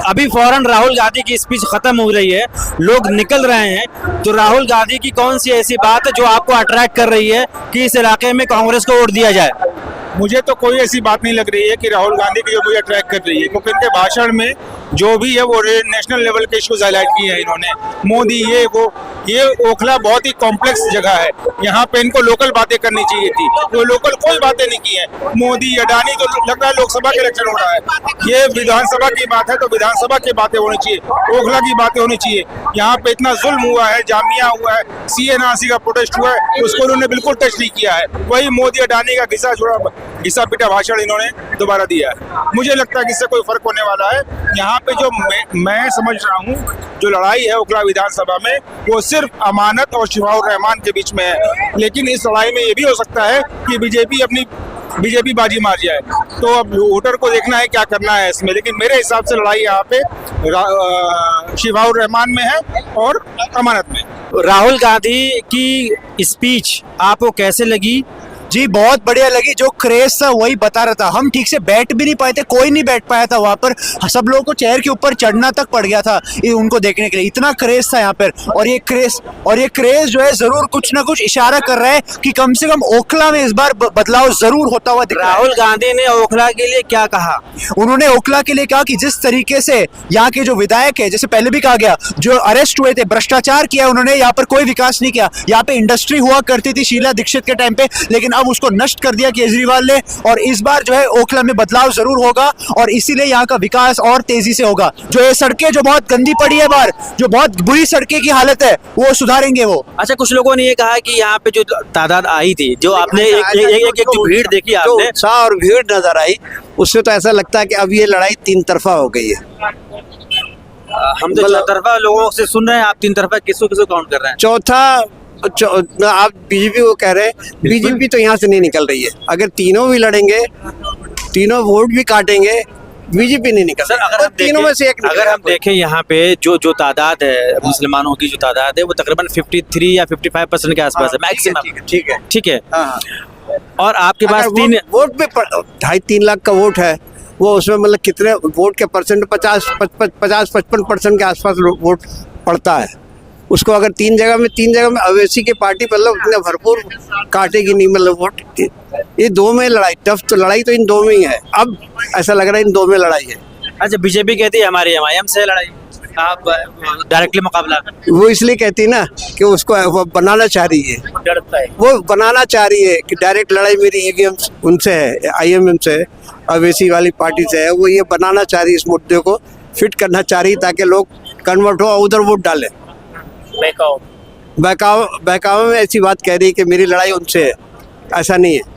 अभी फौरन राहुल गांधी की स्पीच खत्म हो रही है, लोग निकल रहे हैं, तो राहुल गांधी की कौन सी ऐसी बात है जो आपको अट्रैक्ट कर रही है कि इस इलाके में कांग्रेस को वोट दिया जाए? मुझे तो कोई ऐसी बात नहीं लग रही है कि राहुल गांधी की जो मुझे अट्रैक्ट कर रही है, क्योंकि इनके भाषण में जो भी है वो नेशनल लेवल के इश्यूज हाईलाइट किए हैं इन्होंने। मोदी ये ओखला बहुत ही कॉम्प्लेक्स जगह है, यहाँ पे इनको लोकल बातें करनी चाहिए थी, वो लोकल कोई बातें नहीं की है। मोदी अडानी तो लग रहा है लोकसभा के इलेक्शन हो रहा है, ये विधानसभा की बात है तो विधानसभा की बातें होनी चाहिए, ओखला की बातें होनी चाहिए। यहाँ पे इतना जुल्म हुआ है, जामिया हुआ है, CNRC का प्रोटेस्ट हुआ है, उसको उन्होंने बिल्कुल टच नहीं किया है। वही मोदी अडानी का घिसा पिटा भाषण इन्होंने दोबारा दिया है। मुझे लगता है कि इससे कोई फर्क होने वाला है। यहाँ पे जो मैं समझ रहा हूँ जो लड़ाई है ओखला विधानसभा में, वो सिर्फ अमानत और शिफाउर रहमान के बीच में है, लेकिन इस लड़ाई में ये भी हो सकता है कि बीजेपी बाजी मार जाए। तो अब वोटर को देखना है क्या करना है इसमें, लेकिन मेरे हिसाब से लड़ाई यहाँ पे शिफाउर रहमान में है और अमानत में। राहुल गांधी की स्पीच आपको कैसे लगी? जी बहुत बढ़िया लगी। जो क्रेज था वही बता रहा था। हम ठीक से बैठ भी नहीं पाए थे, कोई नहीं बैठ पाया था वहां पर। सब लोगों को चेयर के ऊपर चढ़ना तक पड़ गया था उनको देखने के लिए, इतना क्रेज था यहाँ पर। और ये क्रेज जो है जरूर कुछ ना कुछ इशारा कर रहा है कि कम से कम ओखला में इस बार बदलाव जरूर होता हुआ दिख रहा है। राहुल गांधी ने ओखला के लिए क्या कहा? उन्होंने ओखला के लिए कहा कि जिस तरीके से यहाँ के जो विधायक है, जैसे पहले भी कहा गया, जो अरेस्ट हुए थे, भ्रष्टाचार किया उन्होंने, यहाँ पर कोई विकास नहीं किया। यहाँ पे इंडस्ट्री हुआ करती थी शीला दीक्षित के टाइम पे, लेकिन अब उसको नष्ट कर दिया केजरीवाल ने। और इस बार जो है ओखला में बदलाव जरूर होगा और इसीलिए यहाँ का विकास और तेजी से होगा। जो ये सड़कें जो बहुत गंदी पड़ी है बाहर, जो बहुत बुरी सड़कें की हालत है, वो सुधारेंगे वो। अच्छा, कुछ लोगों ने ये कहा कि यहाँ पे जो तादाद आई थी, जो आपने एक भीड़ देखी आपने, उत्साह और भीड़ नजर आई, उससे तो ऐसा लगता है कि अब ये लड़ाई तीन तरफा हो गई है। हम तो चौतरफा लोगों से सुन रहे हैं, आप तीन तरफा किसको काउंट कर रहे हैं? चौथा आप बीजेपी को कह रहे हैं, बीजेपी तो यहाँ से नहीं निकल रही है। अगर तीनों भी लड़ेंगे, तीनों वोट भी काटेंगे, बीजेपी नहीं निकल। सर, अगर तीनों में से एक अगर हम देखें यहाँ पे जो तादाद है मुसलमानों की, जो तादाद है वो तकरीबन 53 या 55% के आसपास है मैक्सिमम। ठीक है। और आपके पास तीन वोट पे 2.5-3 लाख का वोट है, वो उसमें मतलब कितने वोट के परसेंट 50-55% के आसपास वोट पड़ता है। उसको अगर तीन जगह में अवैसी की पार्टी मतलब इतने भरपूर काटेगी नहीं, मतलब वोट। ये दो में लड़ाई टफ, तो लड़ाई तो इन दो में ही है। अब ऐसा लग रहा है इन दो में लड़ाई है। अच्छा, बीजेपी कहती है हमारी MIM से लड़ाई, आप डायरेक्टली मुकाबला। वो इसलिए कहती ना कि उसको वो बनाना चाह रही है, वो बनाना चाह रही है कि डायरेक्ट लड़ाई मेरी EVM उनसे है, IMM से है, अवैसी वाली पार्टी से है। वो ये बनाना चाह रही है, इस मुद्दे को फिट करना चाह रही है ताकि लोग कन्वर्ट हो और उधर वोट डालें। बहकावा में ऐसी बात कह रही है कि मेरी लड़ाई उनसे है, ऐसा नहीं है।